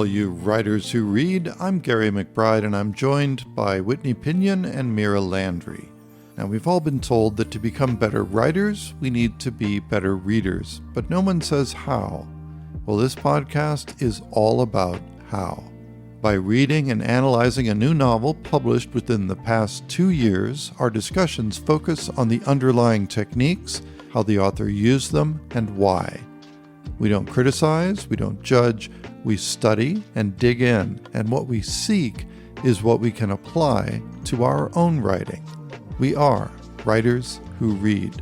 all you writers who read. I'm Gary McBride, and I'm joined by Whitney Pinion and Mira Landry. Now, we've all been told that to become better writers, we need to be better readers, but no one says how. Well, this podcast is all about how. By reading and analyzing a new novel published within the past 2 years, our discussions focus on the underlying techniques, how the author used them, and why. We don't criticize, we don't judge, we study and dig in, and what we seek is what we can apply to our own writing. We are writers who read.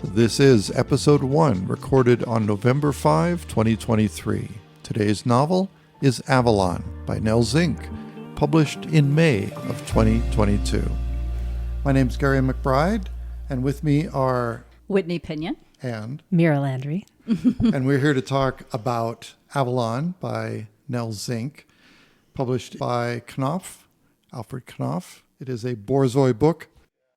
This is episode 1, recorded on November 5, 2023. Today's novel is Avalon by Nell Zink, published in May of 2022. My name's Gary McBride, and with me are Whitney Pinion and Mira Landry. And we're here to talk about Avalon by Nell Zink, published by Knopf, Alfred Knopf. It is a Borzoi book.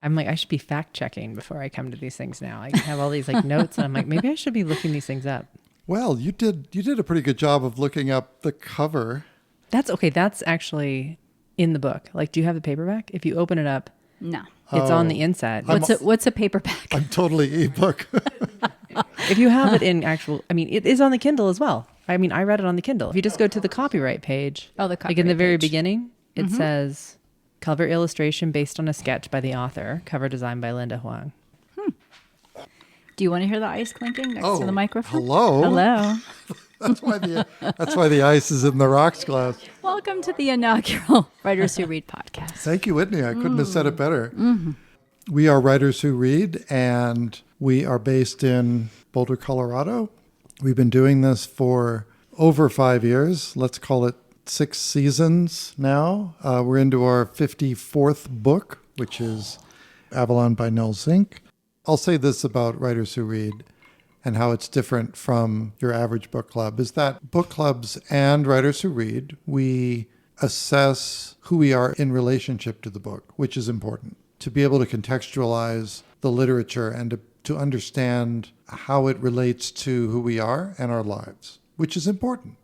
I'm like, I should be fact checking before I come to these things now. I have all these like notes, and I'm like, maybe I should be looking these things up. Well, you did a pretty good job of looking up the cover. That's okay. That's actually in the book. Like, do you have the paperback? If you open it up, No. it's on the inside. What's a paperback? I'm totally ebook. If you have it in actual, I mean, it is on the Kindle as well. I mean, I read it on the Kindle. If you just go to the copyright page, The like copyright in the very page. beginning, it says cover illustration based on a sketch by the author, cover design by Linda Huang. Do you want to hear the ice clinking next to the microphone? Hello. Hello. That's why the ice is in the rocks glass. Welcome to the inaugural Writers Who Read podcast. Thank you, Whitney. I couldn't have said it better. We are Writers Who Read, and we are based in Boulder, Colorado. We've been doing this for over 5 years. Let's call it 6 seasons now. We're into our 54th book, which is Avalon by Nell Zink. I'll say this about Writers Who Read and how it's different from your average book club, is that book clubs and Writers Who Read, we assess who we are in relationship to the book, which is important. To be able to contextualize the literature and to understand how it relates to who we are and our lives, which is important.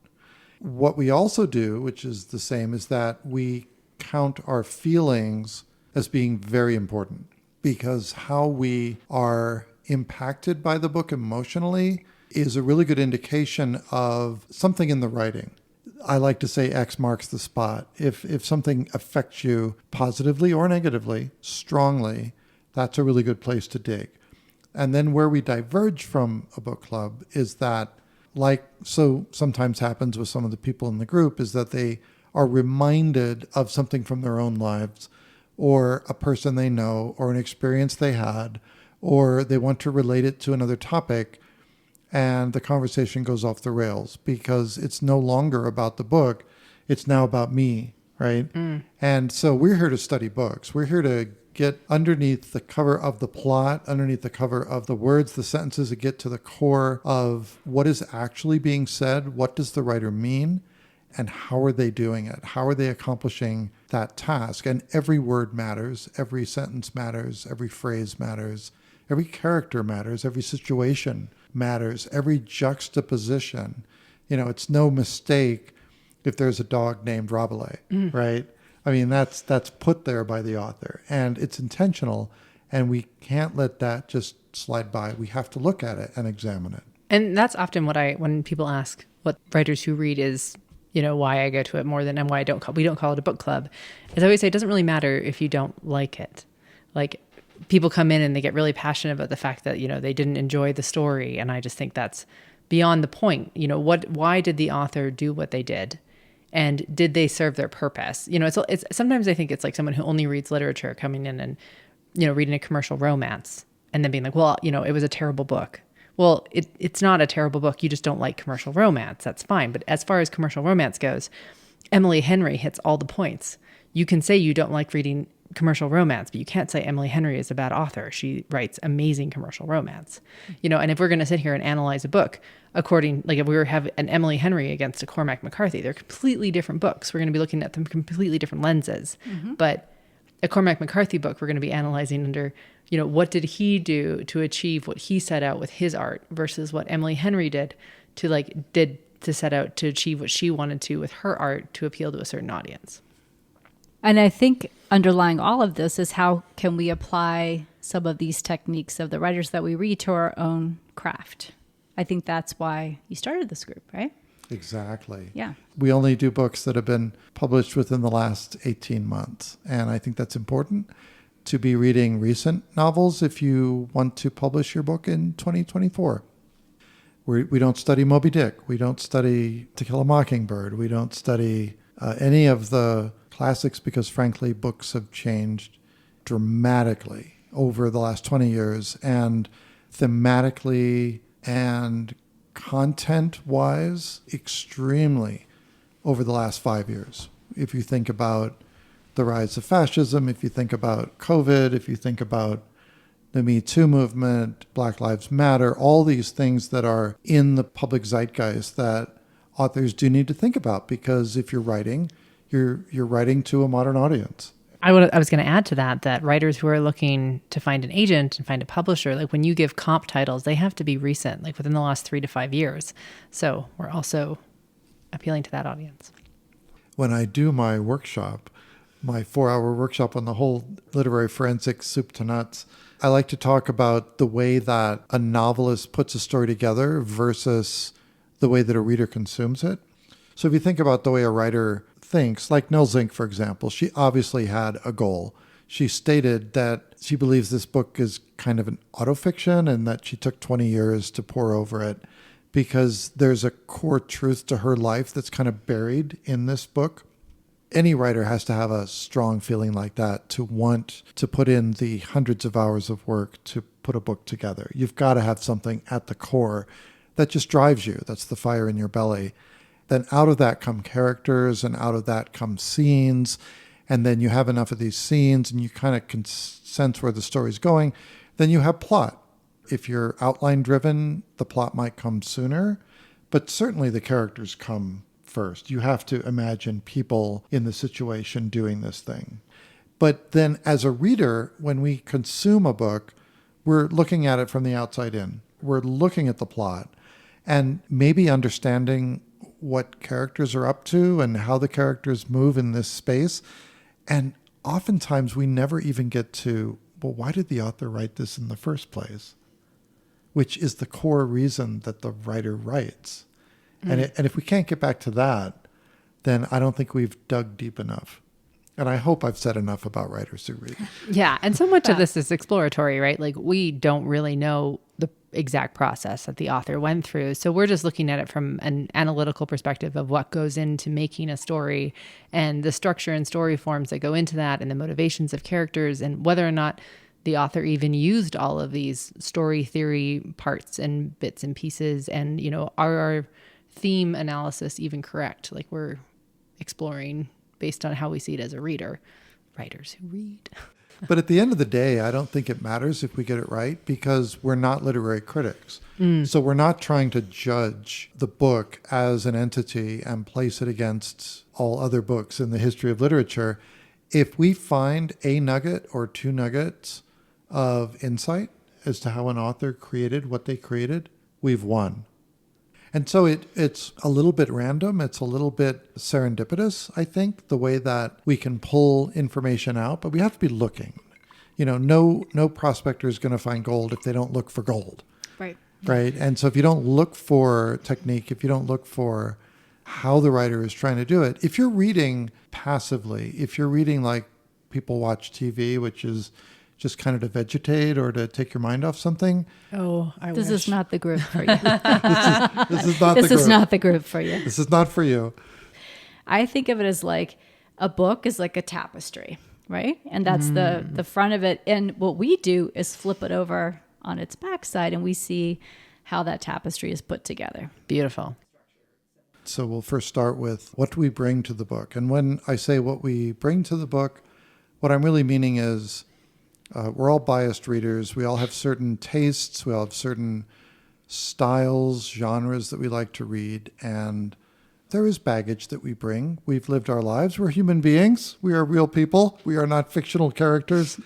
What we also do, which is the same, is that we count our feelings as being very important, because how we are impacted by the book emotionally is a really good indication of something in the writing. I like to say X marks the spot. If something affects you positively or negatively, strongly, that's a really good place to dig. And then where we diverge from a book club is that, like so sometimes happens with some of the people in the group, is that they are reminded of something from their own lives, or a person they know, or an experience they had, or they want to relate it to another topic, and the conversation goes off the rails because it's no longer about the book, it's now about me, right? And so we're here to study books. We're here to get underneath the cover of the plot, underneath the cover of the words, the sentences, that get to the core of what is actually being said, what does the writer mean, and how are they doing it? How are they accomplishing that task? And every word matters, every sentence matters, every phrase matters, every character matters, every situation matters, every juxtaposition. You know, it's no mistake if there's a dog named Rabelais, right? I mean, that's put there by the author, and it's intentional, and we can't let that just slide by. We have to look at it and examine it. And that's often when people ask what Writers Who Read is, you know, why I go to it more than, and why we don't call it a book club, is I always say it doesn't really matter if you don't like it. Like, people come in and they get really passionate about the fact that, you know, they didn't enjoy the story. And I just think that's beyond the point. You know, why did the author do what they did? And did they serve their purpose? You know, it's sometimes I think it's like someone who only reads literature coming in and, you know, reading a commercial romance and then being like, well, you know, it was a terrible book. Well, it's not a terrible book. You just don't like commercial romance. That's fine. But as far as commercial romance goes, Emily Henry hits all the points. You can say you don't like reading commercial romance, but you can't say Emily Henry is a bad author. She writes amazing commercial romance. You know, and if we're going to sit here and analyze a book according, like if we were have an Emily Henry against a Cormac McCarthy, they're completely different books. We're going to be looking at them completely different lenses. But a Cormac McCarthy book, we're going to be analyzing under, you know, what did he do to achieve what he set out with his art versus what Emily Henry did to, like, did to set out to achieve what she wanted to with her art to appeal to a certain audience. And I think underlying all of this is how can we apply some of these techniques of the writers that we read to our own craft. I think that's why you started this group, right? Exactly. Yeah. We only do books that have been published within the last 18 months. And I think that's important to be reading recent novels if you want to publish your book in 2024. We don't study Moby Dick. We don't study To Kill a Mockingbird. We don't study any of the classics because, frankly, books have changed dramatically over the last 20 years, and thematically and content-wise, extremely over the last 5 years. If you think about the rise of fascism, if you think about COVID, if you think about the Me Too movement, Black Lives Matter, all these things that are in the public zeitgeist that authors do need to think about, because if you're writing, you're writing to a modern audience. I was going to add to that writers who are looking to find an agent and find a publisher, like when you give comp titles, they have to be recent, like within the last 3 to 5 years. So we're also appealing to that audience. When I do my workshop, my 4-hour workshop on the whole literary forensics soup to nuts, I like to talk about the way that a novelist puts a story together versus the way that a reader consumes it. So if you think about the way a writer thinks, like Nell Zink, for example, she obviously had a goal. She stated that she believes this book is kind of an autofiction and that she took 20 years to pore over it because there's a core truth to her life that's kind of buried in this book. Any writer has to have a strong feeling like that to want to put in the hundreds of hours of work to put a book together. You've got to have something at the core that just drives you. That's the fire in your belly. Then out of that come characters, and out of that come scenes. And then you have enough of these scenes and you kind of can sense where the story's going. Then you have plot. If you're outline driven, the plot might come sooner, but certainly the characters come first. You have to imagine people in the situation doing this thing. But then as a reader, when we consume a book, we're looking at it from the outside in. We're looking at the plot and maybe understanding what characters are up to and how the characters move in this space. And oftentimes we never even get to, well, why did the author write this in the first place? Which is the core reason that the writer writes. And if we can't get back to that, then I don't think we've dug deep enough. And I hope I've said enough about writers who read. Yeah. And so much of this is exploratory, right? Like we don't really know the exact process that the author went through. So we're just looking at it from an analytical perspective of what goes into making a story and the structure and story forms that go into that and the motivations of characters and whether or not the author even used all of these story theory parts and bits and pieces. And, you know, are our theme analysis even correct? Like we're exploring based on how we see it as a reader, writers who read. But at the end of the day, I don't think it matters if we get it right because we're not literary critics. So we're not trying to judge the book as an entity and place it against all other books in the history of literature. If we find a nugget or two nuggets of insight as to how an author created what they created, we've won. And so it's a little bit random. It's a little bit serendipitous, I think, the way that we can pull information out, but we have to be looking. You know, no prospector is going to find gold if they don't look for gold. Right. Right. And so if you don't look for technique, if you don't look for how the writer is trying to do it, if you're reading passively, if you're reading like people watch TV, which is just kind of to vegetate or to take your mind off something. Oh, I This wish. is not the group for you. This is not This the is group. not the group for you. This is not for you. I think of it as like a book is like a tapestry, right? And that's the front of it. And what we do is flip it over on its backside and we see how that tapestry is put together. Beautiful. So we'll first start with what do we bring to the book? And when I say what we bring to the book, what I'm really meaning is we're all biased readers. We all have certain tastes. We all have certain styles, genres that we like to read. And there is baggage that we bring. We've lived our lives. We're human beings. We are real people. We are not fictional characters.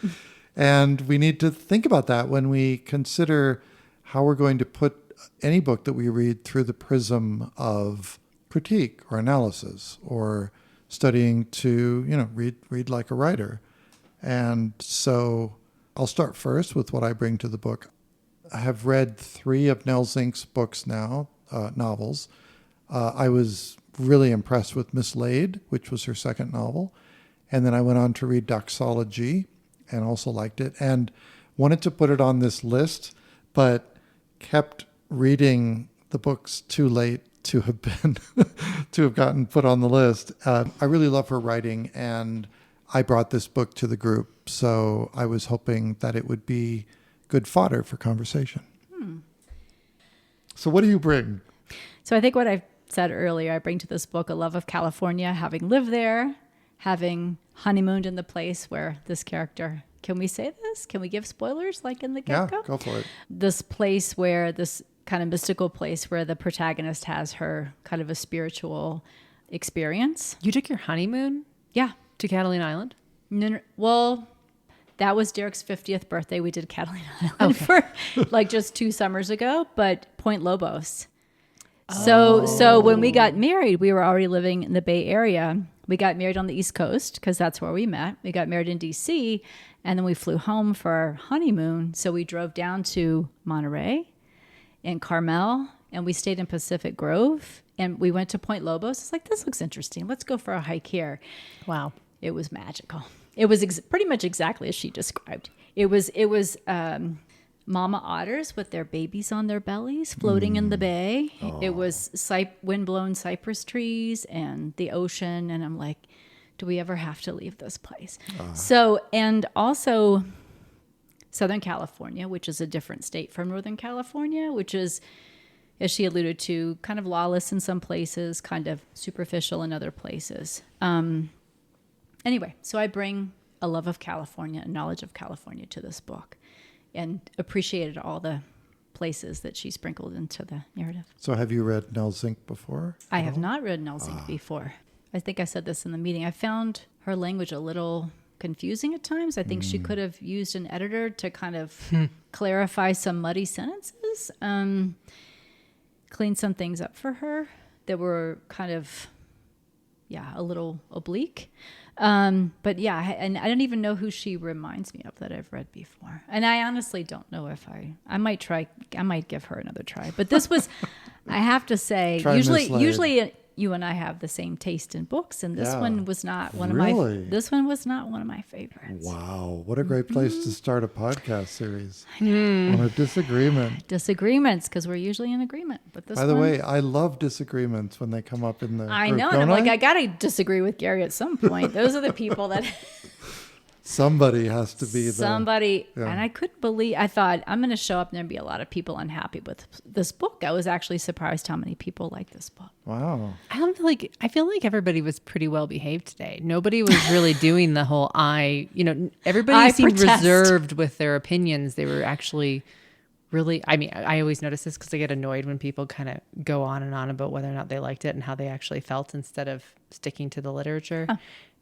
And we need to think about that when we consider how we're going to put any book that we read through the prism of critique or analysis or studying to, read like a writer. And so I'll start first with what I bring to the book. I have read 3 of Nell Zink's books now, novels. I was really impressed with Mislaid, which was her second novel. And then I went on to read Doxology and also liked it and wanted to put it on this list, but kept reading the books too late to have been to have gotten put on the list. I really love her writing, and I brought this book to the group, so I was hoping that it would be good fodder for conversation. So what do you bring? So I think what I said earlier, I bring to this book a love of California, having lived there, having honeymooned in the place where this character, can we say this? Can we give spoilers like in the get-go? Yeah, go for it. This place where, this kind of mystical place where the protagonist has her kind of a spiritual experience. You took your honeymoon Yeah. to Catalina Island? No, well, that was Derek's 50th birthday. We did Catalina Island for like just 2 summers ago, but Point Lobos. So when we got married, we were already living in the Bay Area. We got married on the East Coast because that's where we met. We got married in DC, and then we flew home for our honeymoon. So we drove down to Monterey and Carmel, and we stayed in Pacific Grove, and we went to Point Lobos. It's like, this looks interesting. Let's go for a hike here. Wow. It was magical. It was pretty much exactly as she described. It was mama otters with their babies on their bellies floating in the bay. It was wind-blown cypress trees and the ocean. And I'm like, do we ever have to leave this place? So, and also Southern California, which is a different state from Northern California, which is, as she alluded to, kind of lawless in some places, kind of superficial in other places. Anyway, so I bring a love of California, a knowledge of California to this book, and appreciated all the places that she sprinkled into the narrative. So have you read Nell Zink before? I have not read Nell Zink before. I think I said this in the meeting. I found her language a little confusing at times. I think she could have used an editor to kind of clarify some muddy sentences, clean some things up for her that were kind of, a little oblique. But yeah, and I don't even know who she reminds me of that I've read before. And I honestly don't know if I might give her another try. But this was, I have to say, usually you and I have the same taste in books, and this one was not one of my favorites. Wow, what a great place to start a podcast series on a disagreement. Disagreements, because we're usually in agreement. But this By the way, I love disagreements when they come up in the I group, know, don't and I'm like, I gotta disagree with Gary at some point. Those are the people that somebody has to be and I couldn't believe, I thought, I'm going to show up and there'd be a lot of people unhappy with this book. I was actually surprised how many people like this book. Wow. I feel like everybody was pretty well behaved today. Nobody was really doing the whole everybody seemed reserved with their opinions. They were actually really, I always notice this because I get annoyed when people kind of go on and on about whether or not they liked it and how they actually felt instead of sticking to the literature. Oh.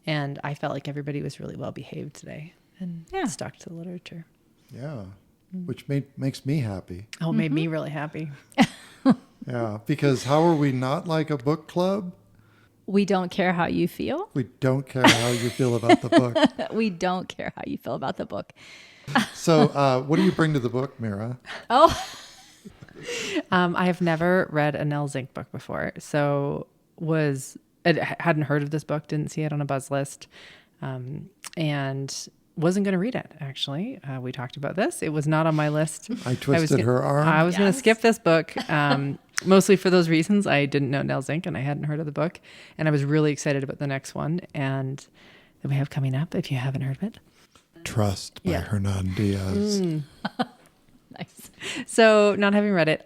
And I felt like everybody was really well behaved today and stuck to the literature. Yeah, which makes me happy. Oh, it made me really happy. Yeah, because how are we not like a book club? We don't care how you feel. We don't care how you feel about the book. We don't care how you feel about the book. So what do you bring to the book, Mira? I have never read a Nell Zink book before, so I hadn't heard of this book, didn't see it on a buzz list, and wasn't going to read it, actually. We talked about this. It was not on my list. I twisted her arm. I was going to skip this book, mostly for those reasons. I didn't know Nell Zink, and I hadn't heard of the book, and I was really excited about the next one, and that we have coming up, if you haven't heard of it. Trust by Hernan Diaz. Nice. So, not having read it,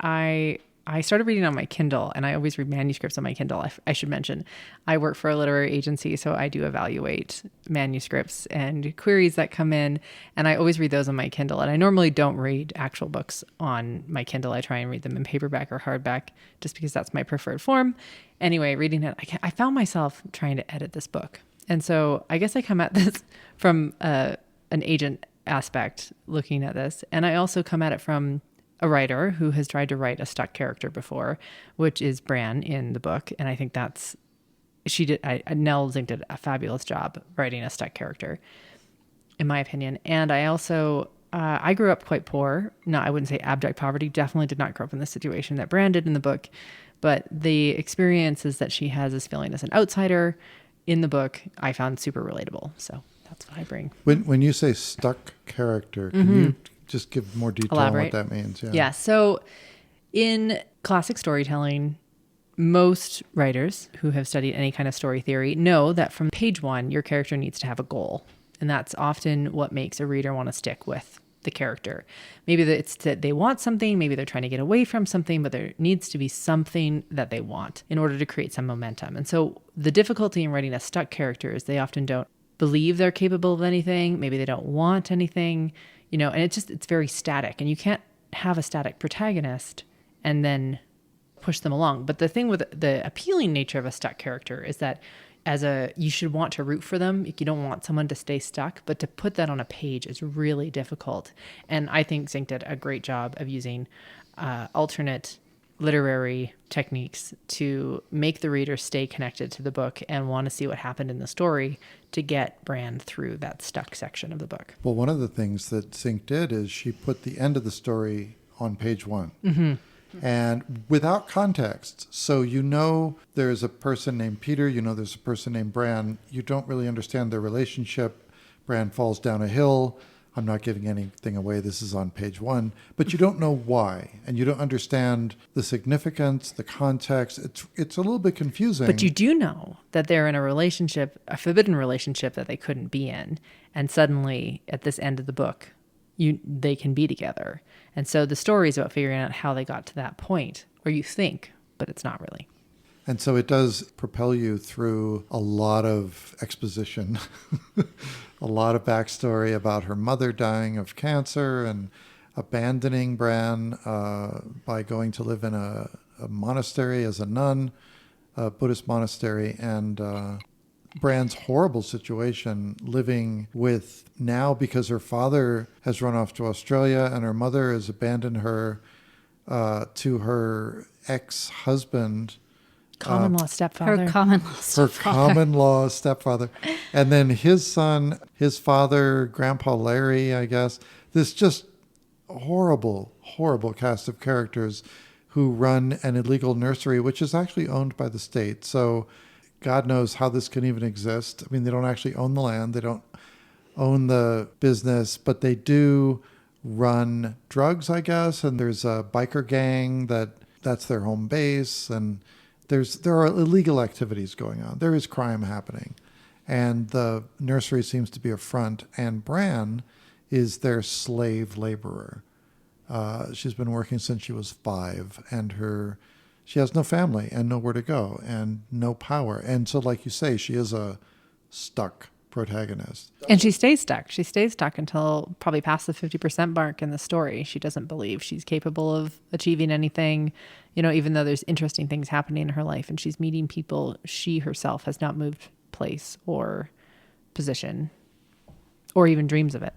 I started reading on my Kindle, and I always read manuscripts on my Kindle. I should mention, I work for a literary agency, so I do evaluate manuscripts and queries that come in, and I always read those on my Kindle. And I normally don't read actual books on my Kindle. I try and read them in paperback or hardback, just because that's my preferred form. Anyway, reading it, I found myself trying to edit this book. And so I guess I come at this from an agent aspect, looking at this. And I also come at it from a writer who has tried to write a stuck character before, which is Bran in the book. And I think Nell Zink did a fabulous job writing a stuck character, in my opinion. And I also, I grew up quite poor. No, I wouldn't say abject poverty. Definitely did not grow up in the situation that Bran did in the book. But the experiences that she has as feeling as an outsider in the book, I found super relatable. So that's what I bring. When you say stuck character, can you just give more detail Elaborate. on what that means? Yeah. So in classic storytelling, most writers who have studied any kind of story theory know that from page 1, your character needs to have a goal. And that's often what makes a reader want to stick with the character. Maybe it's that they want something, maybe they're trying to get away from something, but there needs to be something that they want in order to create some momentum. And so the difficulty in writing a stuck character is they often don't believe they're capable of anything. Maybe they don't want anything, and it's very static, and you can't have a static protagonist and then push them along. But the thing with the appealing nature of a stuck character is that you should want to root for them. You don't want someone to stay stuck, but to put that on a page is really difficult. And I think Zink did a great job of using alternate literary techniques to make the reader stay connected to the book and want to see what happened in the story to get Bran through that stuck section of the book. Well, one of the things that Zink did is she put the end of the story on page 1. Mm-hmm. And without context. So there's a person named Peter, there's a person named Bran. You don't really understand their relationship. Bran falls down a hill. I'm not giving anything away. This is on page 1. But you don't know why. And you don't understand the significance, the context. It's a little bit confusing. But you do know that they're in a relationship, a forbidden relationship that they couldn't be in. And suddenly, at this end of the book, they can be together. And so the story is about figuring out how they got to that point, or you think, but it's not really. And so it does propel you through a lot of exposition, a lot of backstory about her mother dying of cancer and abandoning Bran by going to live in a monastery as a nun, a Buddhist monastery, and Bran's horrible situation living with now because her father has run off to Australia and her mother has abandoned her to her ex-husband. Common law stepfather. Her common law stepfather. And then his son, his father, Grandpa Larry, I guess. This just horrible, horrible cast of characters who run an illegal nursery, which is actually owned by the state. So God knows how this can even exist. I mean, they don't actually own the land. They don't own the business, but they do run drugs, I guess. And there's a biker gang that's their home base. And there are illegal activities going on. There is crime happening. And the nursery seems to be a front. And Bran is their slave laborer. She's been working since she was 5. And she has no family and nowhere to go and no power. And so, like you say, she is a stuck protagonist. And she stays stuck. She stays stuck until probably past the 50% mark in the story. She doesn't believe she's capable of achieving anything, even though there's interesting things happening in her life and she's meeting people. She herself has not moved place or position or even dreams of it.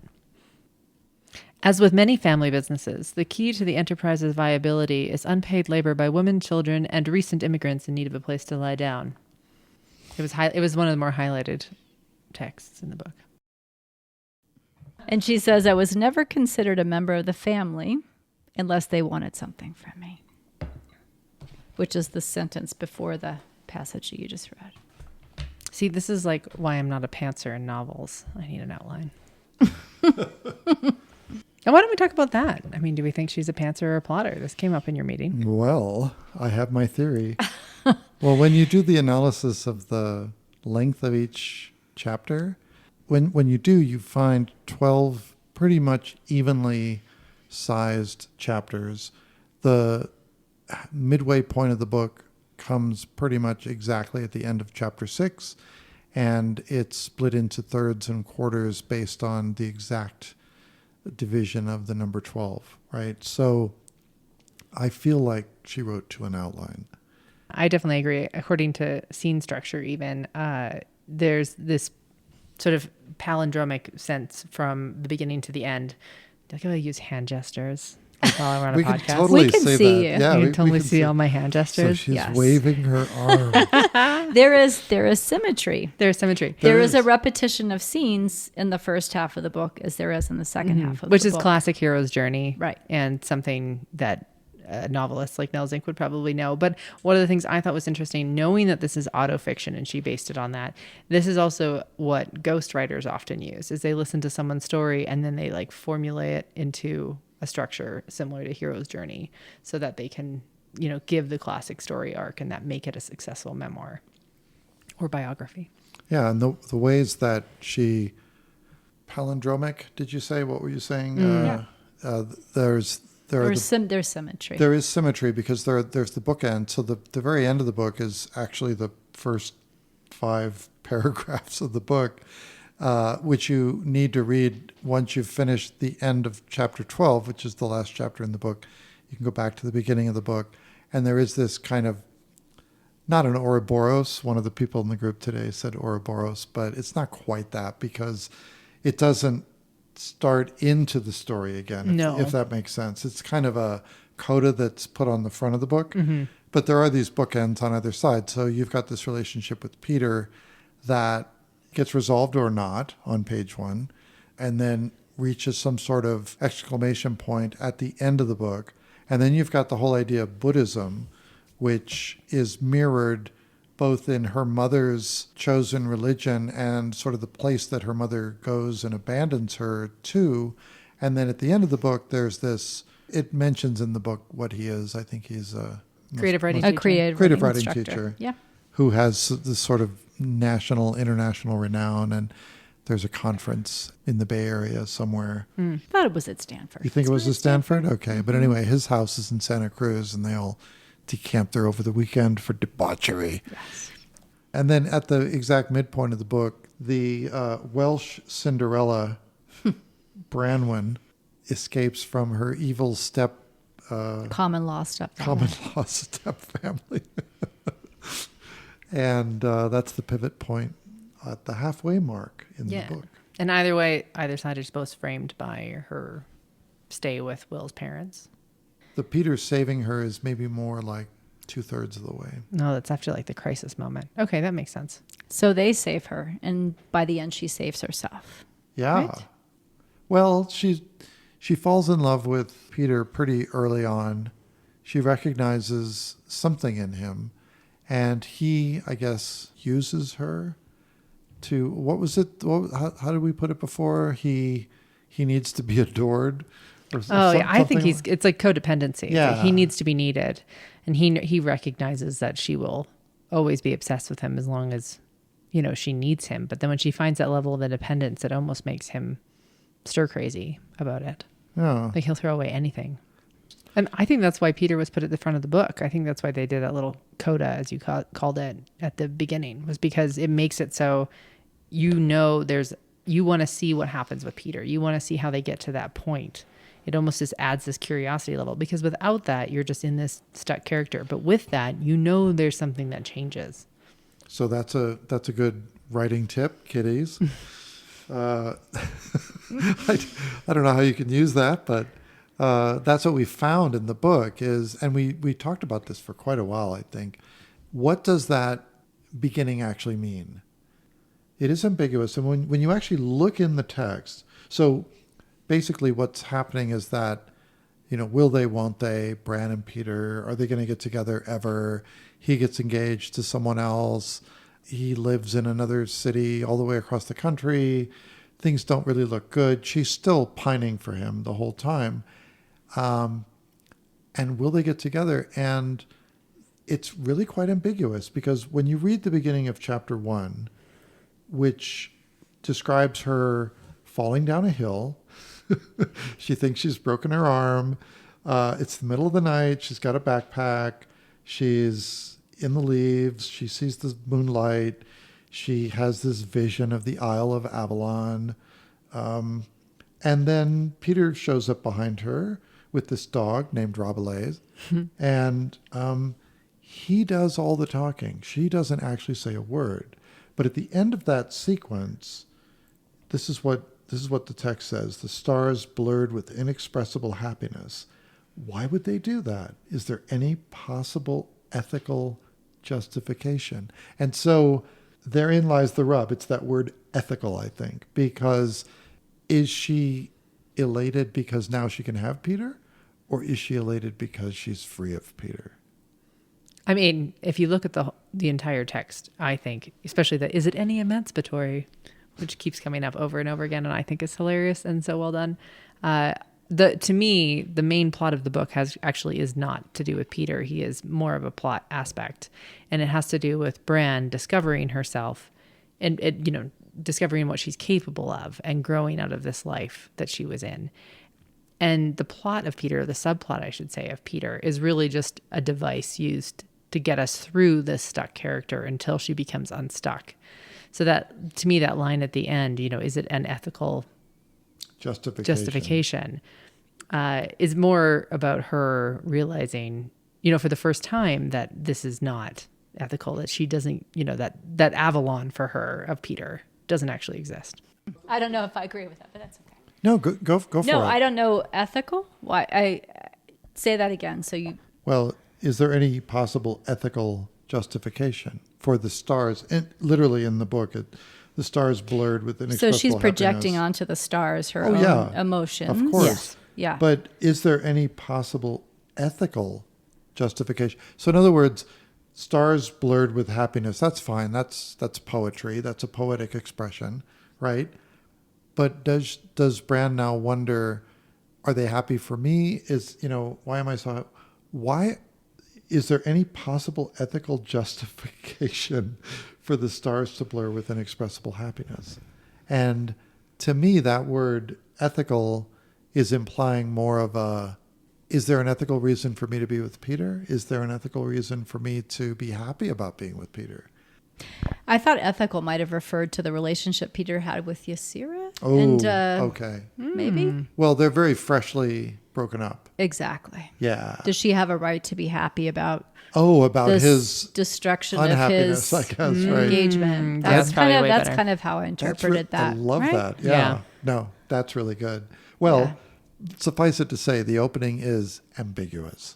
As with many family businesses, the key to the enterprise's viability is unpaid labor by women, children, and recent immigrants in need of a place to lie down. It was one of the more highlighted texts in the book. And she says, I was never considered a member of the family unless they wanted something from me, which is the sentence before the passage that you just read. See, this is like why I'm not a pantser in novels. I need an outline. And why don't we talk about that? I mean, do we think she's a pantser or a plotter? This came up in your meeting. Well, I have my theory. Well, when you do the analysis of the length of each chapter, when you do, you find 12 pretty much evenly sized chapters. The midway point of the book comes pretty much exactly at the end of chapter 6, and it's split into thirds and quarters based on the exact division of the number 12, right? So I feel like she wrote to an outline. I definitely agree. According to scene structure even, there's this sort of palindromic sense from the beginning to the end. I like how I use hand gestures. while we're on a We can podcast. totally We can say see that. you. Yeah, you we can totally can see all my hand So gestures. she's Yes. waving her arm. There is symmetry. There's symmetry. There is a is. repetition of scenes in the first half of the book as there is in the second half of Which the is book. classic hero's journey. Right. And something that novelists like Nell Zink would probably know. But one of the things I thought was interesting, knowing that this is autofiction and she based it on that, this is also what ghostwriters often use, is they listen to someone's story and then they like formulate it into a structure similar to hero's journey so that they can, give the classic story arc and that make it a successful memoir or biography. Yeah, and the ways that she palindromic. Did you say? What were you saying? There's symmetry. There is symmetry because there's the bookend. So the very end of the book is actually the first 5 paragraphs of the book, which you need to read once you've finished the end of chapter 12, which is the last chapter in the book. You can go back to the beginning of the book. And there is this kind of, not an Ouroboros. One of the people in the group today said Ouroboros, but it's not quite that because it doesn't start into the story again, if that makes sense. It's kind of a coda that's put on the front of the book, but there are these bookends on either side. So you've got this relationship with Peter that gets resolved or not on page 1, and then reaches some sort of exclamation point at the end of the book. And then you've got the whole idea of Buddhism, which is mirrored both in her mother's chosen religion and sort of the place that her mother goes and abandons her to. And then at the end of the book, there's this, it mentions in the book what he is. I think he's a Creative writing a teacher. creative writing instructor. teacher. Yeah. Who has this sort of international renown. And there's a conference in the Bay Area somewhere. Thought it was at Stanford. You think it was at Stanford? Okay. But anyway, his house is in Santa Cruz and they all decamp there over the weekend for debauchery. Yes. And then at the exact midpoint of the book, the Welsh Cinderella, Branwen, escapes from her evil Common law stuff. common law step family. And that's the pivot point at the halfway mark in the book. And either way, either side is both framed by her stay with Will's parents. The Peter saving her is maybe more like 2/3 of the way. No, that's after like the crisis moment. Okay, that makes sense. So they save her, and by the end, she saves herself. Yeah. Right? Well, she falls in love with Peter pretty early on. She recognizes something in him, and he, I guess, uses her to, what was it? How did we put it before? He needs to be adored. I think it's like codependency. Yeah. Like he needs to be needed. And he recognizes that she will always be obsessed with him as long as, she needs him. But then when she finds that level of independence, it almost makes him stir crazy about it. Yeah. Like he'll throw away anything. And I think that's why Peter was put at the front of the book. I think that's why they did that little coda, as you called it at the beginning, was because it makes it so, you want to see what happens with Peter. You want to see how they get to that point. It almost just adds this curiosity level, because without that, you're just in this stuck character. But with that, there's something that changes. So that's a good writing tip, kiddies. I don't know how you can use that, but that's what we found in the book and we talked about this for quite a while, I think. What does that beginning actually mean? It is ambiguous. And when you actually look in the text, so basically what's happening is that, will they, won't they, Bran and Peter, are they going to get together ever? He gets engaged to someone else. He lives in another city all the way across the country. Things don't really look good. She's still pining for him the whole time. And will they get together? And it's really quite ambiguous, because when you read the beginning of chapter 1, which describes her falling down a hill, she thinks she's broken her arm. It's the middle of the night. She's got a backpack. She's in the leaves. She sees the moonlight. She has this vision of the Isle of Avalon. And then Peter shows up behind her with this dog named Rabelais. And he does all the talking. She doesn't actually say a word. But at the end of that sequence, this is what the text says. The stars blurred with inexpressible happiness. why would they do that? Is there any possible ethical justification? And so therein lies the rub. It's that word ethical, I think, because is she elated because now she can have Peter, or is she elated because she's free of Peter? I mean, if you look at the entire text, I think, especially is it any emancipatory, which keeps coming up over and over again, and I think is hilarious and so well done. To me, the main plot of the book is not to do with Peter. He is more of a plot aspect, and it has to do with Bran discovering herself and discovering what she's capable of and growing out of this life that she was in. And the plot of Peter, the subplot, I should say, of Peter is really just a device used to get us through this stuck character until she becomes unstuck. So that, to me, that line at the end, is it an ethical justification is more about her realizing, for the first time that this is not ethical, that she doesn't, that Avalon for her of Peter doesn't actually exist. I don't know if I agree with that, but that's okay. No, go for it. No, I don't know ethical. Why? I say that again. Well, is there any possible ethical justification for the stars? And literally in the book, the stars blurred with inexpressible So she's projecting happiness. onto the stars her own emotions. Of course. Yes. Yeah. But is there any possible ethical justification? So in other words, stars blurred with happiness, that's fine. That's poetry. That's a poetic expression, right? But does Bran now wonder, are they happy for me? Why am I so... Why is there any possible ethical justification for the stars to blur with inexpressible happiness? And to me, that word ethical is implying more of is there an ethical reason for me to be with Peter? Is there an ethical reason for me to be happy about being with Peter? I thought ethical might have referred to the relationship Peter had with Ysera. Oh, and, okay. Maybe. Well, they're very freshly broken up. Exactly. Yeah. Does she have a right to be happy about about this his destruction of unhappiness, his I guess, right? engagement? That's Kind of how I interpreted that. I love right? that. Yeah. No, that's really good. Well, suffice it to say, the opening is ambiguous,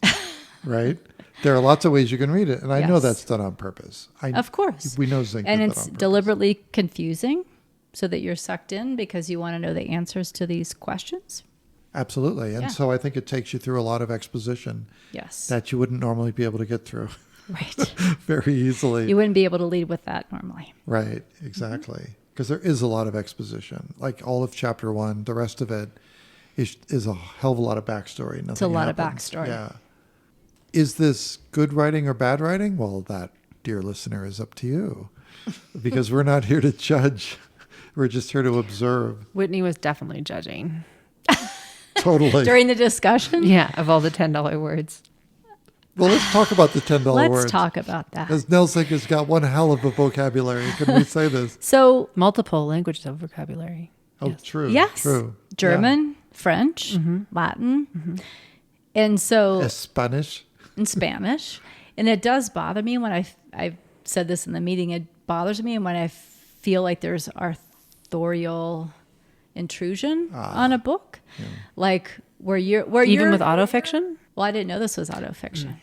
right? There are lots of ways you can read it, and I know that's done on purpose. Of course. We know Zink and did that it's on purpose. deliberately confusing so that you're sucked in because you want to know the answers to these questions. Absolutely. And so I think it takes you through a lot of exposition that you wouldn't normally be able to get through. Right. Very easily. You wouldn't be able to lead with that normally. Right. Exactly. Because there is a lot of exposition. Like all of chapter 1, the rest of it is a hell of a lot of backstory. It's a lot of backstory. Yeah. Is this good writing or bad writing? Well, that, dear listener, is up to you. Because we're not here to judge. We're just here to observe. Whitney was definitely judging. Totally. During the discussion? Yeah, of all the $10 words. Well, let's talk about the $10 words. Let's talk about that. Because Nell Zink has got one hell of a vocabulary. Can we say this? So multiple languages of vocabulary. Oh, yes. true. Yes. True. German, French, Latin. And so... Spanish. And Spanish. And it does bother me when I said this in the meeting. It bothers me when I feel like there's authorial intrusion on a book. Yeah. Like where you're with autofiction? Well, I didn't know this was autofiction.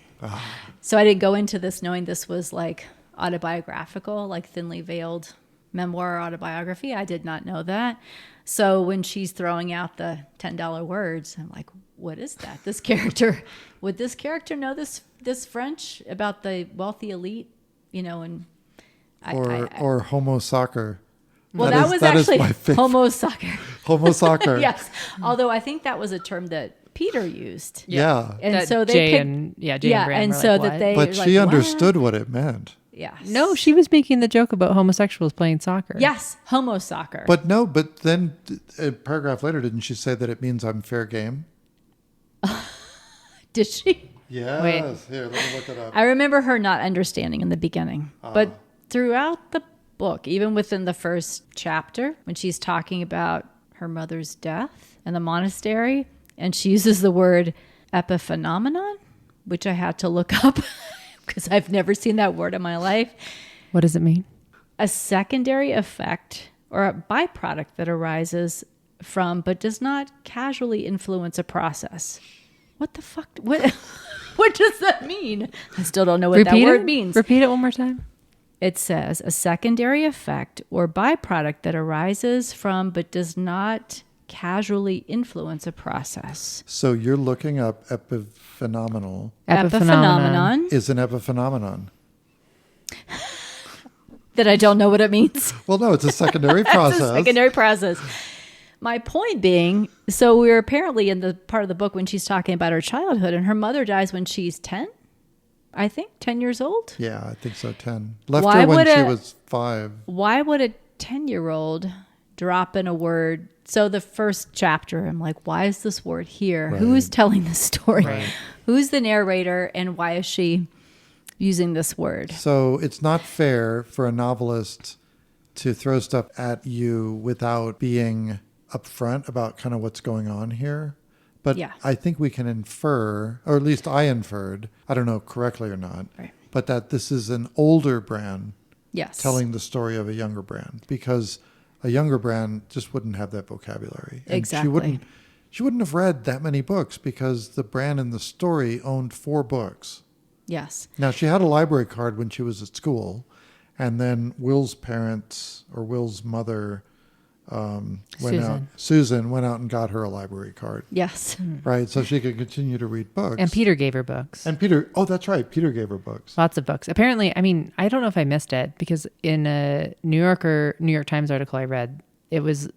So I didn't go into this knowing this was like autobiographical, like thinly veiled memoir or autobiography. I did not know that. So when she's throwing out the $10 words, I'm like, what is that? This character, would this character know this French about the wealthy elite, and or homo soccer. Well, that was actually homo soccer. Homo soccer. Yes. Although I think that was a term that Peter used. Yeah. And that so Jay and Bran and were so like, that what? they But she understood what it meant. Yes. No, she was making the joke about homosexuals playing soccer. Yes, homo soccer. But then a paragraph later, didn't she say that it means I'm fair game? Did she? Yes. Wait. Here, let me look it up. I remember her not understanding in the beginning. But throughout the book, even within the first chapter, when she's talking about her mother's death and the monastery, and she uses the word epiphenomenon, which I had to look up because I've never seen that word in my life. What does it mean? A secondary effect or a byproduct that arises from but does not casually influence a process. What the fuck? What? What does that mean? I still don't know what that word means. Repeat it one more time. It says a secondary effect or byproduct that arises from but does not casually influence a process. So you're looking up epiphenomenal. Epiphenomenon. Is an epiphenomenon. That I don't know what it means. Well, no, it's a secondary process. It's a secondary process. My point being, so we're apparently in the part of the book when she's talking about her childhood, and her mother dies when she's 10, I think, 10 years old. Yeah, I think so, 10. Left her when she was 5. Why would a 10-year-old drop in a word? So the first chapter, I'm like, why is this word here? Right. Who's telling this story? Right. Who's the narrator, and why is she using this word? So it's not fair for a novelist to throw stuff at you without being upfront about kind of what's going on here. But Yeah. I think we can infer, or at least I inferred, I don't know correctly or not, Right. but that this is an older Bran Yes. telling the story of a younger Bran, because a younger Bran just wouldn't have that vocabulary. And Exactly. She wouldn't have read that many books because the Bran in the story owned 4 books. Yes. Now, she had a library card when she was at school, and then Will's parents or Will's mother Susan went out and got her a library card, Yes. right? So she could continue to read books. And Peter gave her books. And Peter, oh, that's right. Peter gave her books. Lots of books. Apparently, I mean, I don't know if I missed it because in a New York Times article I read, it was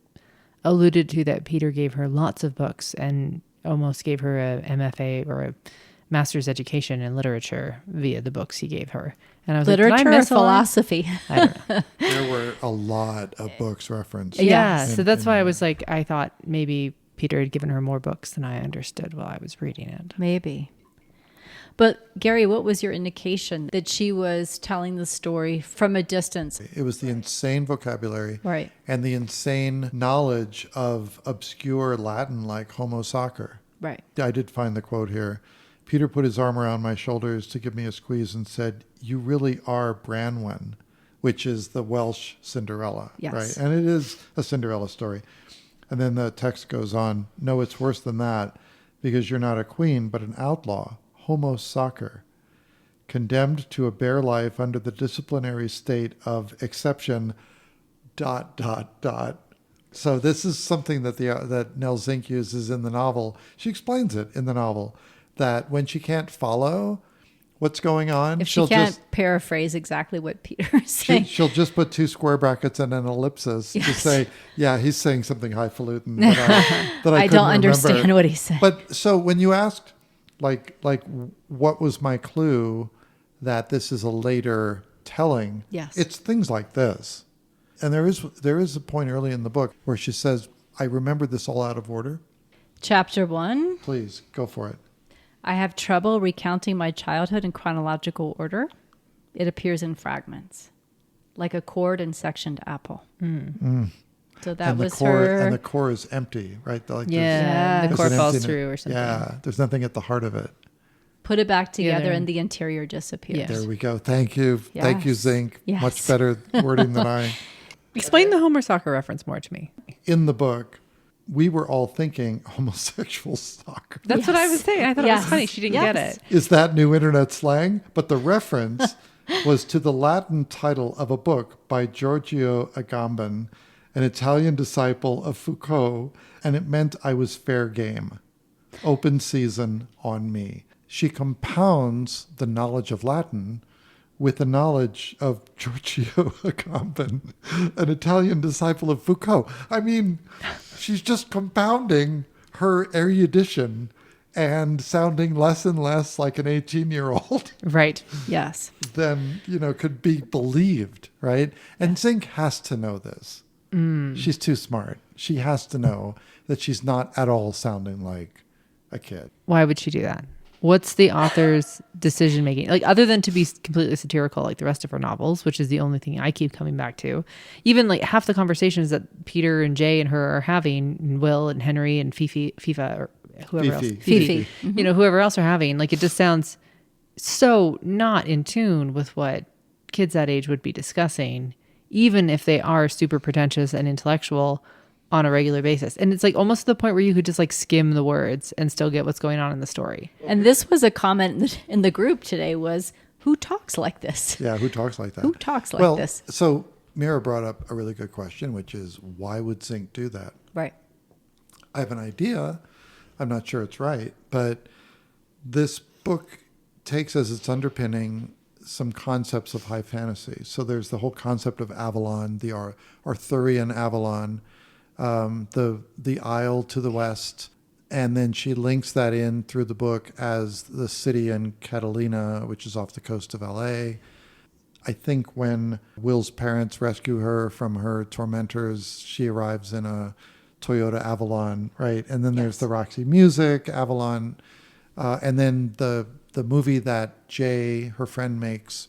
alluded to that Peter gave her lots of books and almost gave her a MFA or a master's education in literature via the books he gave her. And I was Literature like, did I or miss a line? philosophy? I don't know. There were a lot of books referenced. Yeah. in- So that's in why I there. was like, I thought maybe Peter had given her more books than I understood while I was reading it. Maybe. But Gary, what was your indication that she was telling the story from a distance? It was the insane vocabulary Right. and the insane knowledge of obscure Latin like homo sacer. Right. I did find the quote here. Peter put his arm around my shoulders to give me a squeeze and said, "You really are Branwen," which is the Welsh Cinderella, Yes. right? And it is a Cinderella story. And then the text goes on, "No, it's worse than that, because you're not a queen, but an outlaw, homo sacer, condemned to a bare life under the disciplinary state of exception, ... So this is something that that Nell Zink uses in the novel. She explains it in the novel, that when she can't follow what's going on, If she she'll can't just paraphrase exactly what Peter is saying. she'll just put 2 square brackets and an ellipsis to Yes. say, yeah, he's saying something highfalutin that I I couldn't don't understand remember. what he's saying. But so when you asked, like what was my clue that this is a later telling? Yes. It's things like this. And there is a point early in the book where she says, "I remember this all out of order." Chapter 1, Please go for it. I have trouble recounting my childhood in chronological order. It appears in fragments, like a cord and sectioned apple. So that And was the core, her. and the core is empty, right? Like Yeah. The there's core an falls emptiness. through or something. Yeah, there's nothing at the heart of it. Put it back together there. and the interior disappears. Yes. There we go. Thank you. Thank you, Yes. Zink. Yes. Much better wording than I. Explain the Homer soccer reference more to me. In the book, we were all thinking homosexual soccer. That's what I was saying. I thought it Yes. was funny. She didn't get Yes. it. Is that new internet slang? But the reference was to the Latin title of a book by Giorgio Agamben, an Italian disciple of Foucault, and it meant I was fair game. Open season on me. She compounds the knowledge of Latin with the knowledge of Giorgio Agamben, an Italian disciple of Foucault. I mean, she's just compounding her erudition and sounding less and less like an 18-year-old Right. Yes. than, could be believed, right? And Zink has to know this. She's too smart. She has to know that she's not at all sounding like a kid. Why would she do that? What's the author's decision making? Like, other than to be completely satirical like the rest of her novels, which is the only thing I keep coming back to. Even like half the conversations that Peter and Jay and her are having, and Will and Henry and FIFA or whoever Fifi. else. Fifi. Whoever else are having, like, it just sounds so not in tune with what kids that age would be discussing, even if they are super pretentious and intellectual. on a regular basis. And it's like almost to the point where you could just like skim the words and still get what's going on in the story. And this was a comment in the group today was, who talks like this? Yeah, who talks like that? Who talks like this? So Mira brought up a really good question, which is, why would Zink do that? Right. I have an idea. I'm not sure it's right, but this book takes as its underpinning some concepts of high fantasy. So there's the whole concept of Avalon, the Arthurian Avalon, the Isle to the west, and then she links that in through the book as the city in Catalina, which is off the coast of LA. I think when Will's parents rescue her from her tormentors, she arrives in a Toyota Avalon, right? And then there's the Roxy Music, Avalon, and then the movie that Jay, her friend, makes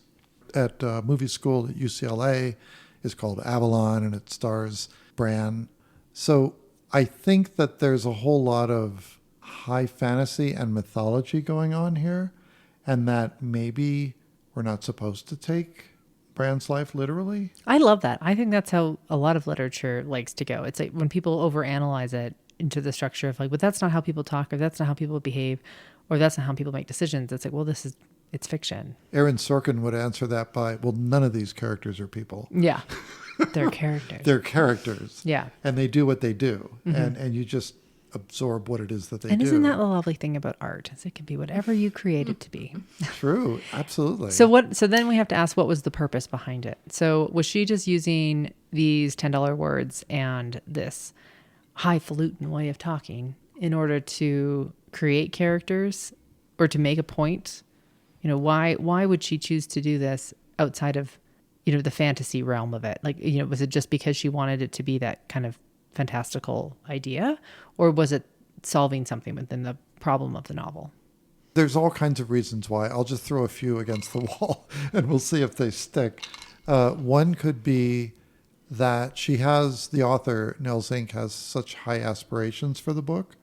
at movie school at UCLA is called Avalon, and it stars Bran. So I think that there's a whole lot of high fantasy and mythology going on here, and that maybe we're not supposed to take Bran's life literally. I love that. I think that's how a lot of literature likes to go. It's like when people overanalyze it into the structure of like, but that's not how people talk, or that's not how people behave, or that's not how people make decisions. It's like, well, it's fiction. Aaron Sorkin would answer that by, well, none of these characters are people. Yeah. They're characters. They're characters. Yeah. And they do what they do. And you just absorb what it is that they do. And isn't that the lovely thing about art? Is it can be whatever you create it to be. True. Absolutely. So then we have to ask, what was the purpose behind it? So was she just using these $10 words and this highfalutin way of talking in order to create characters or to make a point? You know, why would she choose to do this outside of, you know, the fantasy realm of it? Like, you know, was it just because she wanted it to be that kind of fantastical idea, or was it solving something within the problem of the novel? There's all kinds of reasons why. I'll just throw a few against the wall and we'll see if they stick. One could be that the author, Nell Zink, has such high aspirations for the book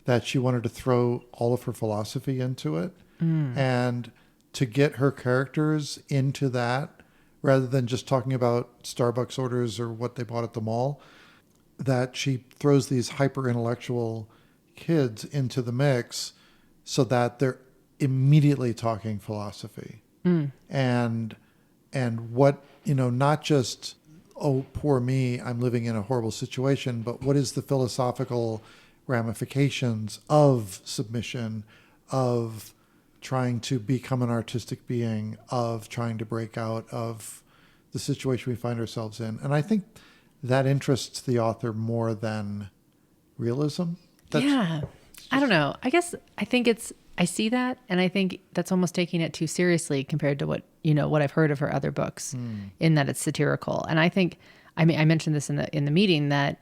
that she wanted to throw all of her philosophy into it. And to get her characters into that, rather than just talking about Starbucks orders or what they bought at the mall, that she throws these hyper-intellectual kids into the mix so that they're immediately talking philosophy. And what, you know, not just, oh, poor me, I'm living in a horrible situation, but what is the philosophical ramifications of submission, of trying to become an artistic being, of trying to break out of the situation we find ourselves in. And I think that interests the author more than realism. I don't know. I see that, and I think that's almost taking it too seriously compared to what I've heard of her other books, in that it's satirical. And I think, I mentioned this in the meeting, that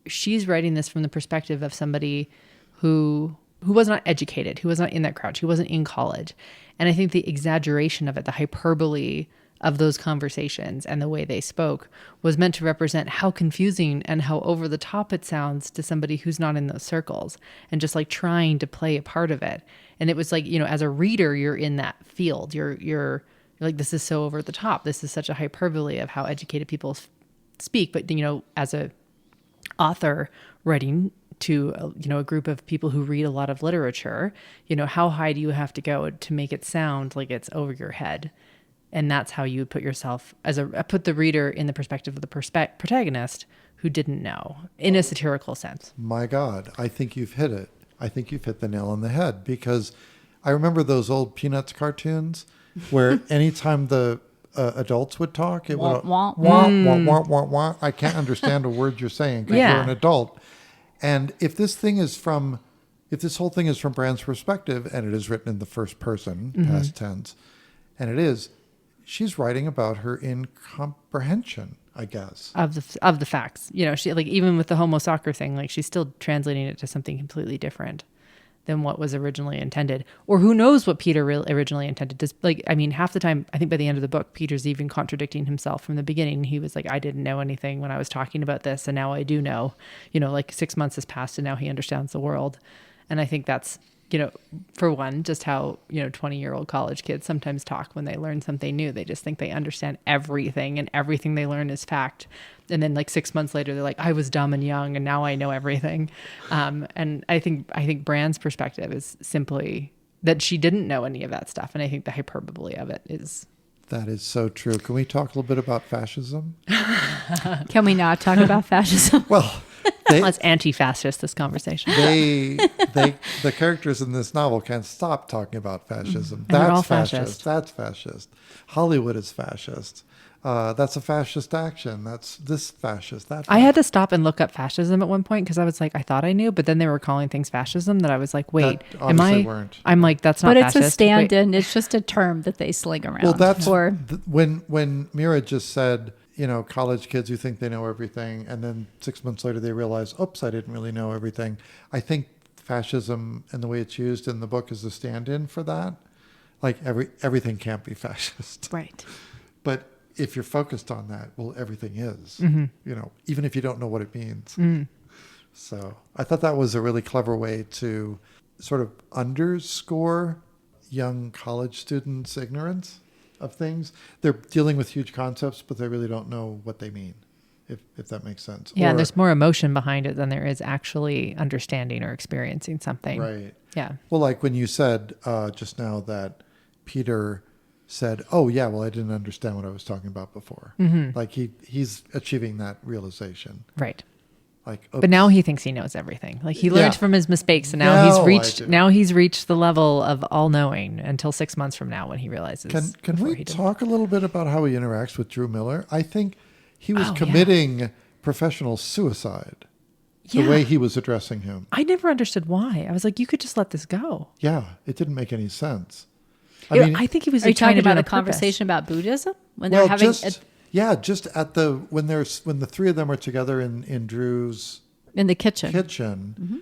she's writing this from the perspective of somebody who was not educated, who was not in that crowd, who wasn't in college. And I think the exaggeration of it, the hyperbole of those conversations and the way they spoke was meant to represent how confusing and how over the top it sounds to somebody who's not in those circles and just like trying to play a part of it. And it was like, you know, as a reader, you're in that field. You're like, this is so over the top. This is such a hyperbole of how educated people speak. But, you know, as a author writing to a group of people who read a lot of literature, you know, how high do you have to go to make it sound like it's over your head? And that's how you put yourself put the reader in the perspective of the protagonist who didn't know, in a satirical sense. My God, I think you've hit it. I think you've hit the nail on the head, because I remember those old Peanuts cartoons where anytime the adults would talk, it would wah, wah, wah, wah, wah. I can't understand a word you're saying because you're an adult. And if this whole thing is from Bran's perspective, and it is written in the first person, past tense, and it is, she's writing about her incomprehension, I guess, of the facts. You know, she, like, even with the homo soccer thing, like, she's still translating it to something completely different than what was originally intended, or who knows what Peter originally intended. Half the time, I think by the end of the book, Peter's even contradicting himself from the beginning. He was like, I didn't know anything when I was talking about this, and now I do know. You know, like 6 months has passed, and now he understands the world. And I think that's for one, just how, 20-year-old college kids sometimes talk when they learn something new. They just think they understand everything and everything they learn is fact. And then like 6 months later, they're like, I was dumb and young and now I know everything. And I think Bran's perspective is simply that she didn't know any of that stuff. And I think the hyperbole of it is... That is so true. Can we talk a little bit about fascism? Can we not talk about fascism? Well, it's anti-fascist, this conversation. The characters in this novel can't stop talking about fascism. And they're all That's fascist. That's fascist. Hollywood is fascist. That's a fascist action. That's this fascist, that fascist. I had to stop and look up fascism at one point because I was like, I thought I knew, but then they were calling things fascism that I was like, wait, That am I? obviously weren't. I'm like, that's not But fascist. it's a stand-in. It's just a term that they sling around. Well, that's for when Mira just said, college kids who think they know everything, and then 6 months later they realize, oops, I didn't really know everything. I think fascism and the way it's used in the book is a stand-in for that. Like everything can't be fascist. right. But if you're focused on that, well, everything is, Mm-hmm. even if you don't know what it means. Mm. So I thought that was a really clever way to sort of underscore young college students' ignorance of things. They're dealing with huge concepts, but they really don't know what they mean, if that makes sense. Yeah, and there's more emotion behind it than there is actually understanding or experiencing something. Right. Yeah. Well, like when you said just now that Peter said, oh, yeah, well, I didn't understand what I was talking about before. Mm-hmm. Like he's achieving that realization. Right. Like, but now he thinks he knows everything. Like he learned from his mistakes, and now he's reached the level of all knowing until 6 months from now when he realizes. Can we talk a little bit about how he interacts with Drew Miller? I think he was committing professional suicide. The way he was addressing him. I never understood why. I was like, you could just let this go. Yeah, it didn't make any sense. I think he was. Are you talking about a the conversation about Buddhism when well, they're having? Just at when the three of them are together in Drew's in the kitchen, Mm-hmm.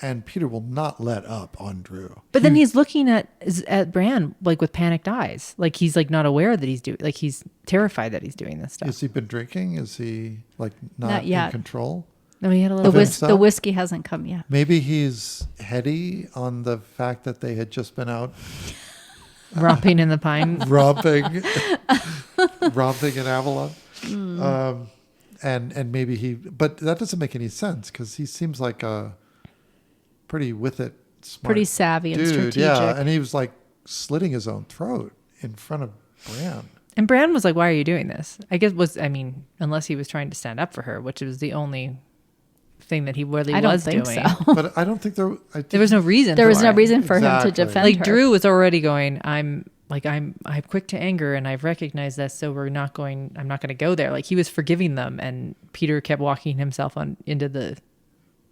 and Peter will not let up on Drew. But then he's looking at Bran like with panicked eyes, like he's like not aware that he's doing, like he's terrified that he's doing this stuff. Has he been drinking? Is he like not yet. in control? No, he had a little. The whiskey hasn't come yet. Maybe he's heady on the fact that they had just been out romping in the pine, romping in Avalon, and maybe but that doesn't make any sense because he seems like a pretty smart, pretty savvy and dude, strategic. yeah, and he was like slitting his own throat in front of Bran. And Bran was like, "Why are you doing this?" I guess unless he was trying to stand up for her, which was the only thing that he really was doing. So. But I don't think there was no reason. There was no reason for him to defend like her. Drew was already going, I'm quick to anger and I've recognized this, so I'm not going to go there. Like he was forgiving them, and Peter kept walking himself into the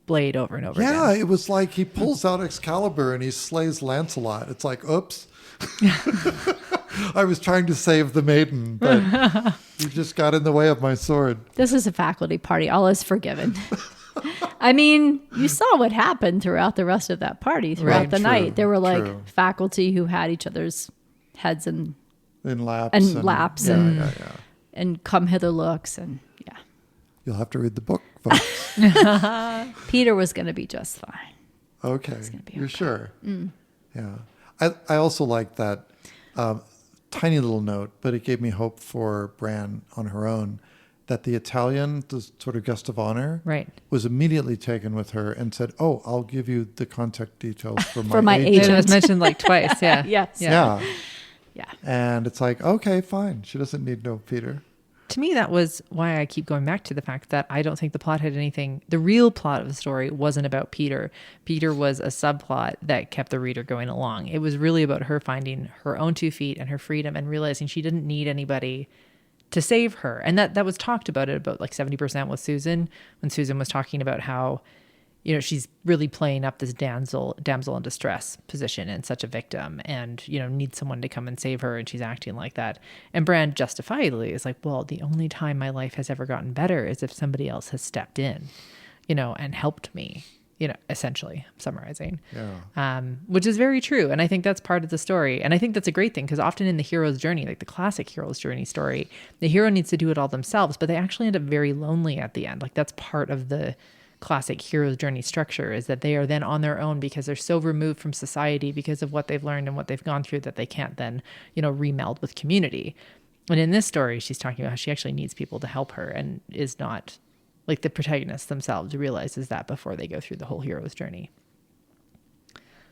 blade over and over again. Yeah, it was like he pulls out Excalibur and he slays Lancelot. It's like, oops. I was trying to save the maiden, but you just got in the way of my sword. This is a faculty party. All is forgiven. I mean, you saw what happened throughout the rest of that party, throughout the night. There were like faculty who had each other's heads in laps and come hither looks, and yeah. You'll have to read the book, folks. Peter was going to be just fine. Okay, you're sure? Yeah. I also like that tiny little note, but it gave me hope for Bran on her own, that the Italian, the sort of guest of honor, was immediately taken with her and said, oh, I'll give you the contact details for my agent. It was mentioned like twice, yeah. Yes. Yeah. And it's like, okay, fine. She doesn't need no Peter. To me, that was why I keep going back to the fact that I don't think the plot had anything. The real plot of the story wasn't about Peter. Peter was a subplot that kept the reader going along. It was really about her finding her own 2 feet and her freedom and realizing she didn't need anybody to save her. And that was talked about at about like 70% with Susan, when Susan was talking about how, she's really playing up this damsel in distress position and such a victim, and, needs someone to come and save her. And she's acting like that. And Bran justifiably is like, well, the only time my life has ever gotten better is if somebody else has stepped in, and helped me, essentially summarizing, which is very true. And I think that's part of the story. And I think that's a great thing, because often in the hero's journey, like the classic hero's journey story, the hero needs to do it all themselves, but they actually end up very lonely at the end. Like that's part of the classic hero's journey structure, is that they are then on their own because they're so removed from society because of what they've learned and what they've gone through that they can't then, remeld with community. And in this story, she's talking about how she actually needs people to help her and is not, like, the protagonists themselves realizes that before they go through the whole hero's journey.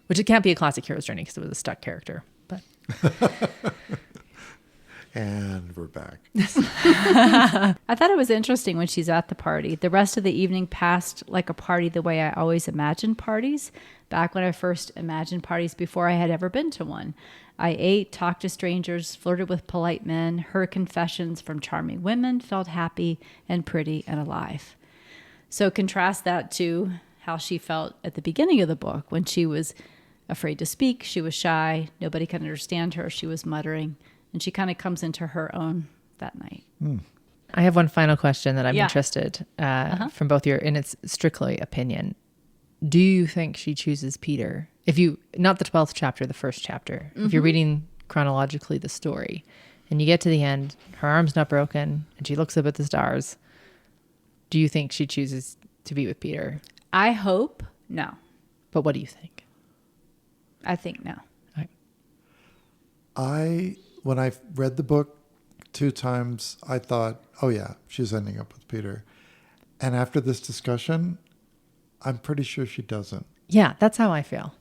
Which it can't be a classic hero's journey because it was a stuck character. But And we're back. I thought it was interesting when she's at the party. The rest of the evening passed like a party the way I always imagined parties, back when I first imagined parties before I had ever been to one. I ate, talked to strangers, flirted with polite men, heard confessions from charming women, felt happy and pretty and alive. So contrast that to how she felt at the beginning of the book when she was afraid to speak, she was shy, nobody could understand her, she was muttering. And she kind of comes into her own that night. I have one final question that I'm interested from both your, and it's strictly opinion. Do you think she chooses Peter? If you, not the 12th chapter, the first chapter, if you're reading chronologically the story and you get to the end, her arm's not broken and she looks up at the stars. Do you think she chooses to be with Peter? I hope no. But what do you think? I think no. When I read the book 2 times, I thought, oh yeah, she's ending up with Peter. And after this discussion, I'm pretty sure she doesn't. Yeah, that's how I feel.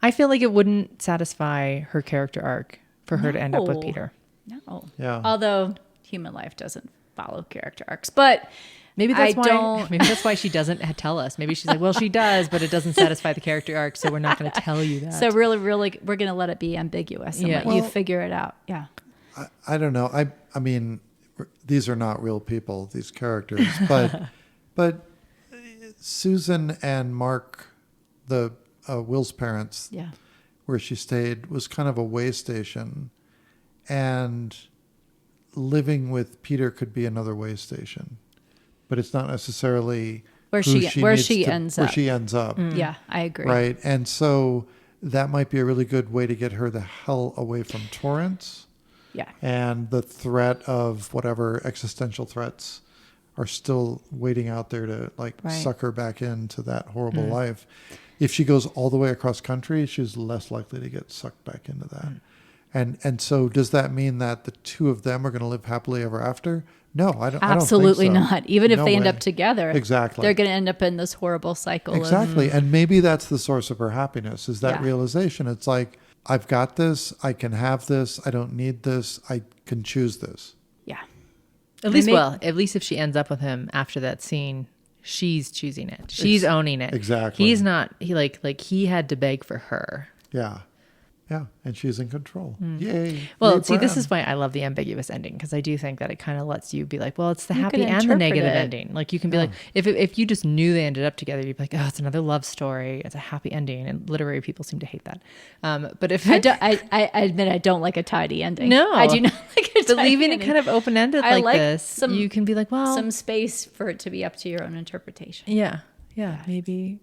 I feel like it wouldn't satisfy her character arc for her to end up with Peter. No. Yeah. Although human life doesn't follow character arcs. But maybe that's why she doesn't tell us. Maybe she's like, well, she does, but it doesn't satisfy the character arc, so we're not going to tell you that. So really, we're going to let it be ambiguous and let you figure it out. Yeah. I don't know. I mean, these are not real people, these characters, but Susan and Mark, the Will's parents, where she stayed, was kind of a way station, and living with Peter could be another way station, but it's not necessarily where she ends up. Yeah, I agree. Right, and so that might be a really good way to get her the hell away from Torrance. Yeah. And the threat of whatever existential threats are still waiting out there to suck her back into that horrible life. If she goes all the way across country, she's less likely to get sucked back into that. And so does that mean that the two of them are going to live happily ever after? No, I don't. Absolutely I don't think so. not. Even if No they end way. up together, Exactly. they're going to end up in this horrible cycle. Exactly. And maybe that's the source of her happiness, is that realization. It's like, I've got this, I can have this, I don't need this, I can choose this. Yeah. At least if she ends up with him after that scene, she's choosing it. She's owning it. Exactly. He's not, he had to beg for her. Yeah. Yeah. And she's in control. Yay. Well, Yay, see, this Bran. is why I love the ambiguous ending, because I do think that it kind of lets you be like, well, it's the You happy can and the interpret negative it. ending. Like, you can be like, if you just knew they ended up together, you'd be like, oh, it's another love story. It's a happy ending. And literary people seem to hate that. But if I admit I don't like a tidy ending. No. I do not like a tidy but leaving ending. it kind of open ended I like like this, you can be like, well, some space for it to be up to your own interpretation. yeah, maybe.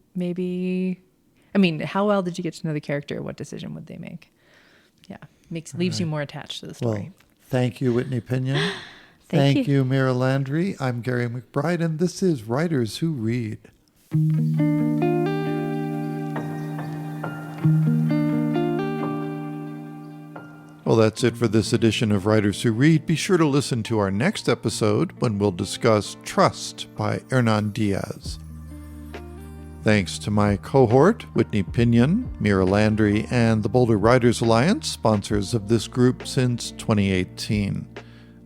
I mean, how well did you get to know the character? What decision would they make? Yeah, leaves you more attached to the story. Well, thank you, Whitney Pinion. Thank you, Mira Landry. I'm Gary McBride, and this is Writers Who Read. Well, that's it for this edition of Writers Who Read. Be sure to listen to our next episode when we'll discuss Trust by Hernan Diaz. Thanks to my cohort, Whitney Pinion, Mira Landry, and the Boulder Writers Alliance, sponsors of this group since 2018.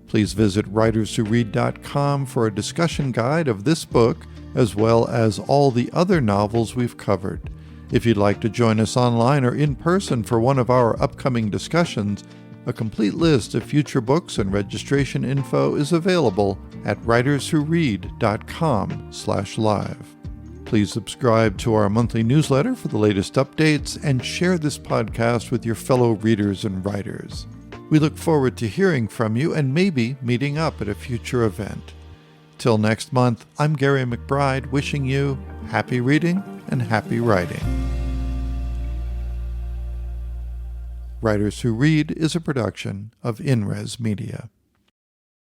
Please visit writerswhoread.com for a discussion guide of this book, as well as all the other novels we've covered. If you'd like to join us online or in person for one of our upcoming discussions, a complete list of future books and registration info is available at writerswhoread.com/live. Please subscribe to our monthly newsletter for the latest updates and share this podcast with your fellow readers and writers. We look forward to hearing from you and maybe meeting up at a future event. Till next month, I'm Gary McBride, wishing you happy reading and happy writing. Writers Who Read is a production of InRes Media.